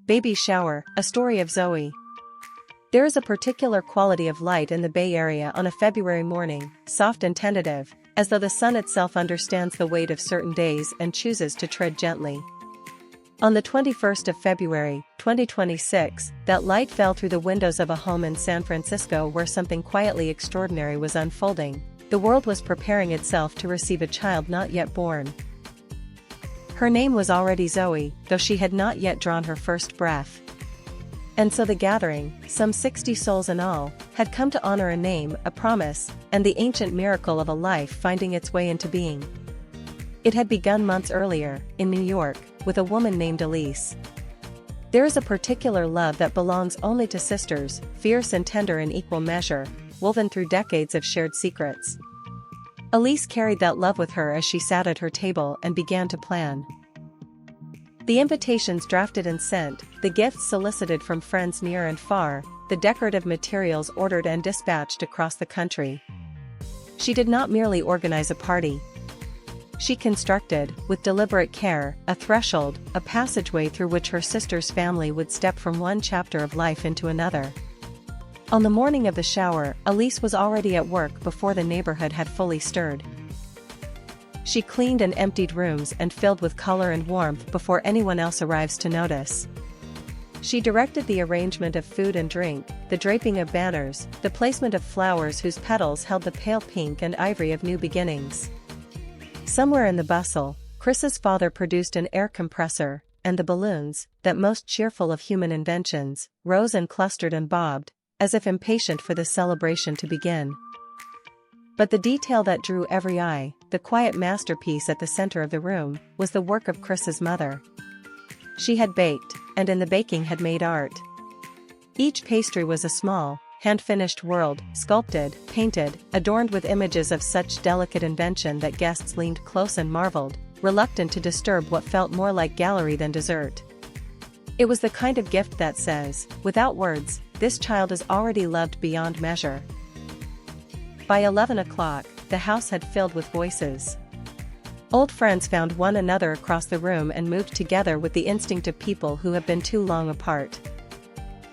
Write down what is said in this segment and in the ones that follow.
Baby shower, a story of Zoey. There is a particular quality of light in the Bay Area on a February morning, soft and tentative, as though the sun itself understands the weight of certain days and chooses to tread gently. On the 21st of February, 2026, that light fell through the windows of a home in San Francisco where something quietly extraordinary was unfolding. The world was preparing itself to receive a child not yet born. Her name was already Zoey, though she had not yet drawn her first breath. And so the gathering, some 60 souls in all, had come to honor a name, a promise, and the ancient miracle of a life finding its way into being. It had begun months earlier, in New York, with a woman named Alise. There is a particular love that belongs only to sisters, fierce and tender in equal measure, woven through decades of shared secrets. Alise carried that love with her as she sat at her table and began to plan. The invitations drafted and sent, the gifts solicited from friends near and far, the decorative materials ordered and dispatched across the country. She did not merely organize a party. She constructed, with deliberate care, a threshold, a passageway through which her sister's family would step from one chapter of life into another. On the morning of the shower, Alise was already at work before the neighborhood had fully stirred. She cleaned and emptied rooms and filled with color and warmth before anyone else arrives to notice. She directed the arrangement of food and drink, the draping of banners, the placement of flowers whose petals held the pale pink and ivory of new beginnings. Somewhere in the bustle, Chris's father produced an air compressor, and the balloons, that most cheerful of human inventions, rose and clustered and bobbed, as if impatient for the celebration to begin. But the detail that drew every eye, the quiet masterpiece at the center of the room, was the work of Chris's mother. She had baked, and in the baking had made art. Each pastry was a small, hand-finished world, sculpted, painted, adorned with images of such delicate invention that guests leaned close and marveled, reluctant to disturb what felt more like gallery than dessert. It was the kind of gift that says, without words, this child is already loved beyond measure. By 11 o'clock, the house had filled with voices. Old friends found one another across the room and moved together with the instinct of people who have been too long apart.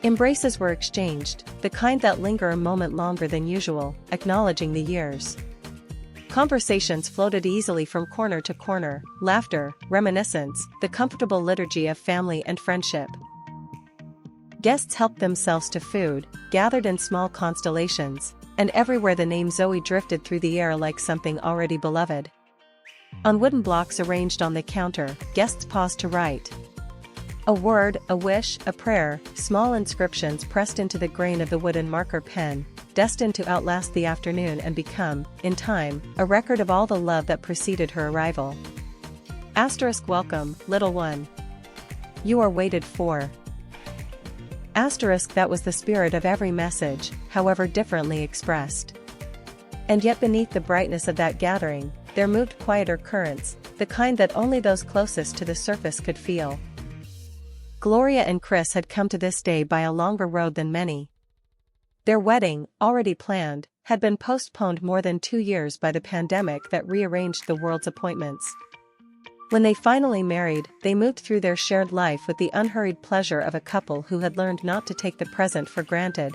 Embraces were exchanged, the kind that linger a moment longer than usual, acknowledging the years. Conversations floated easily from corner to corner, laughter, reminiscence, the comfortable liturgy of family and friendship. Guests helped themselves to food, gathered in small constellations, and everywhere the name Zoey drifted through the air like something already beloved. On wooden blocks arranged on the counter, guests paused to write. A word, a wish, a prayer, small inscriptions pressed into the grain of the wooden marker pen, destined to outlast the afternoon and become, in time, a record of all the love that preceded her arrival. Asterisk welcome, little one. You are waited for. Asterisk that was the spirit of every message, however differently expressed. And yet beneath the brightness of that gathering, there moved quieter currents, the kind that only those closest to the surface could feel. Gloria and Chris had come to this day by a longer road than many. Their wedding, already planned, had been postponed more than 2 years by the pandemic that rearranged the world's appointments. When they finally married, they moved through their shared life with the unhurried pleasure of a couple who had learned not to take the present for granted.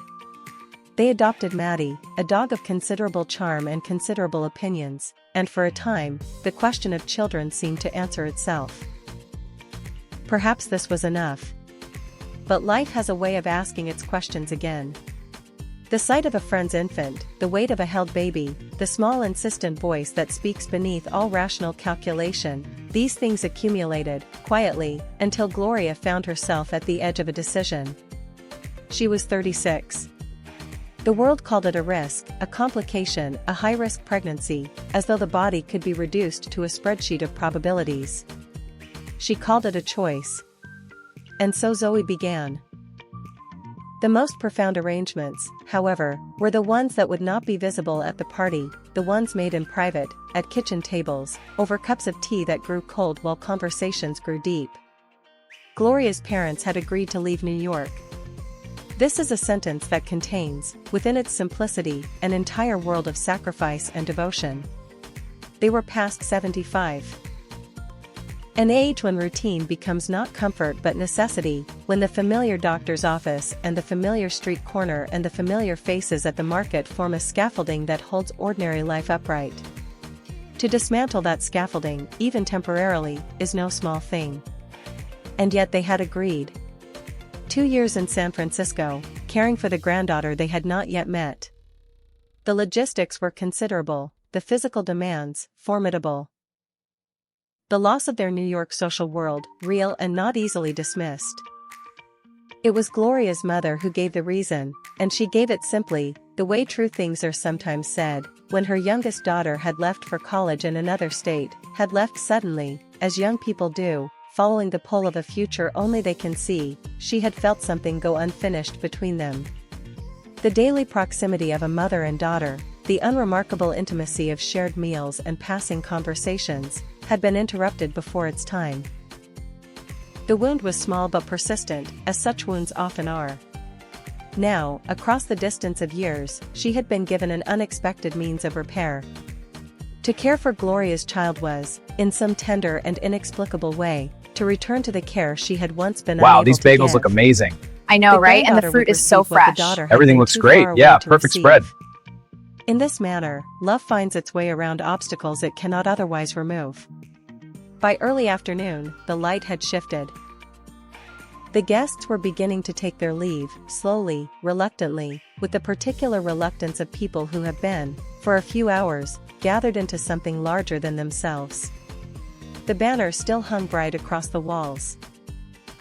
They adopted Maddie, a dog of considerable charm and considerable opinions, and for a time, the question of children seemed to answer itself. Perhaps this was enough. But life has a way of asking its questions again. The sight of a friend's infant, the weight of a held baby, the small insistent voice that speaks beneath all rational calculation, these things accumulated, quietly, until Gloria found herself at the edge of a decision. She was 36. The world called it a risk, a complication, a high-risk pregnancy, as though the body could be reduced to a spreadsheet of probabilities. She called it a choice. And so Zoey began. The most profound arrangements, however, were the ones that would not be visible at the party, the ones made in private, at kitchen tables, over cups of tea that grew cold while conversations grew deep. Gloria's parents had agreed to leave New York. This is a sentence that contains, within its simplicity, an entire world of sacrifice and devotion. They were past 75. An age when routine becomes not comfort but necessity, when the familiar doctor's office and the familiar street corner and the familiar faces at the market form a scaffolding that holds ordinary life upright. To dismantle that scaffolding, even temporarily, is no small thing. And yet they had agreed. 2 years in San Francisco, caring for the granddaughter they had not yet met. The logistics were considerable, the physical demands, formidable. The loss of their New York social world, real and not easily dismissed. It was Gloria's mother who gave the reason, and she gave it simply, the way true things are sometimes said, when her youngest daughter had left for college in another state, had left suddenly, as young people do, following the pull of a future only they can see, she had felt something go unfinished between them. The daily proximity of a mother and daughter, the unremarkable intimacy of shared meals and passing conversations, had been interrupted before its time. The wound was small but persistent, as such wounds often are. Now, across the distance of years, she had been given an unexpected means of repair. To care for Gloria's child was, in some tender and inexplicable way, to return to the care she had once been unable to give. Wow, these bagels look amazing. I know, right? And the fruit is so fresh. Everything looks great. Yeah, perfect spread. In this manner, love finds its way around obstacles it cannot otherwise remove. By early afternoon, the light had shifted. The guests were beginning to take their leave, slowly, reluctantly, with the particular reluctance of people who have been, for a few hours, gathered into something larger than themselves. The banner still hung bright across the walls.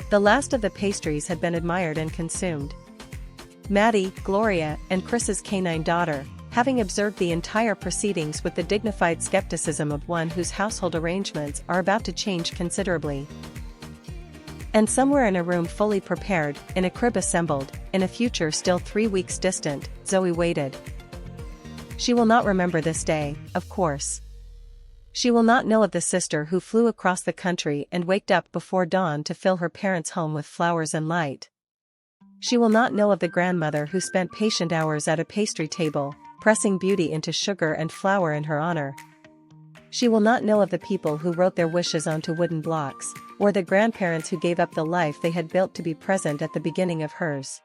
The last of the pastries had been admired and consumed. Maddie, Gloria, and Chris's canine daughter, having observed the entire proceedings with the dignified skepticism of one whose household arrangements are about to change considerably. And somewhere in a room fully prepared, in a crib assembled, in a future still 3 weeks distant, Zoe waited. She will not remember this day, of course. She will not know of the sister who flew across the country and waked up before dawn to fill her parents' home with flowers and light. She will not know of the grandmother who spent patient hours at a pastry table, pressing beauty into sugar and flour in her honor. She will not know of the people who wrote their wishes onto wooden blocks, or the grandparents who gave up the life they had built to be present at the beginning of hers.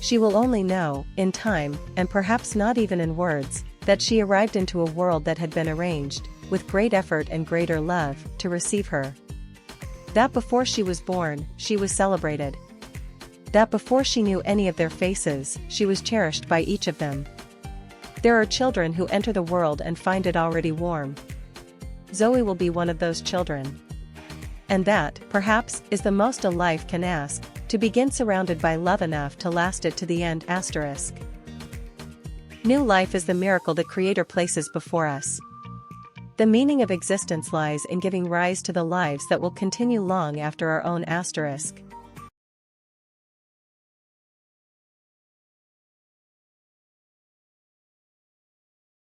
She will only know, in time, and perhaps not even in words, that she arrived into a world that had been arranged, with great effort and greater love, to receive her. That before she was born, she was celebrated. That before she knew any of their faces, she was cherished by each of them. There are children who enter the world and find it already warm. Zoe will be one of those children. And that, perhaps, is the most a life can ask, to begin surrounded by love enough to last it to the end. New life is the miracle the Creator places before us. The meaning of existence lies in giving rise to the lives that will continue long after our own